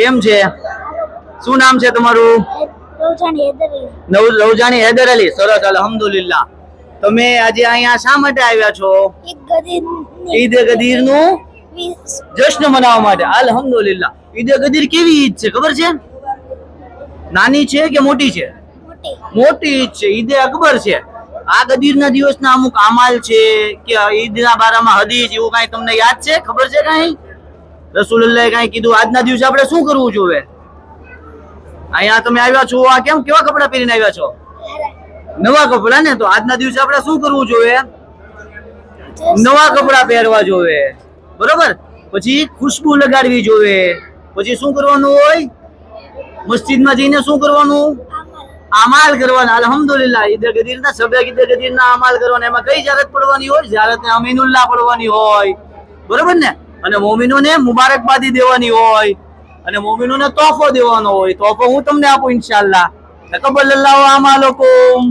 કેમ છે? શું નામ છે તમારું? રૌજાની હૈદર અલી. સરસ, અલ્હમ્દુલિલ્લાહ. તમે આજે અહીંયા શા માટે આવ્યા છો? ઈદ ગદીર નું જશ્ન મનાવવા માટે. અલ્હમ્દુલિલ્લાહ. ઈદ ગદીર કેવી ઈદ છે ખબર છે? નાની છે કે મોટી છે? મોટી ઈદ છે. ઈદ અકબર છે. આ ગદીર ના દિવસના અમુક અમાલ છે કે ઈદ ના બારામાં હદીસ એવું કઈ તમને યાદ છે? ખબર છે કઈ? રસૂલુલ્લાહ કઈ કીધું આજના દિવસે આપણે શું કરવું જોઈએ? અહીંયા તમે આવ્યા છો આ કેમ કેવા કપડા પહેરીને આવ્યા છો? નવા કપડા ને. તો આજના દિવસે આપણે શું કરવું જોઈએ? નવા કપડા પહેરવા જોઈએ, બરોબર. પછી ખુશ્બુ લગાડવી જોઈએ. પછી શું કરવાનું હોય? મસ્જિદમાં જઈને શું કરવાનું? અમાલ કરવાના. અલ્હમ્દુલિલ્લાહ. ઈદ ગદીરના સબક ઈદ ગદીરના અમાલ કરવાના. એમાં કઈ ઝિયારત પડવાની હોય? ઝિયારત અમીનુલ્લાહ પડવાની હોય, બરોબર ને. અને મોમિનોને મુબારકબાદી દેવાની હોય અને મોમિનોને તોહફો દેવાનો હોય. તોહફો હું તમને આપું ઇન્શાઅલ્લાહ. તકબ્બલલ્લાહુ અમાલકુમ.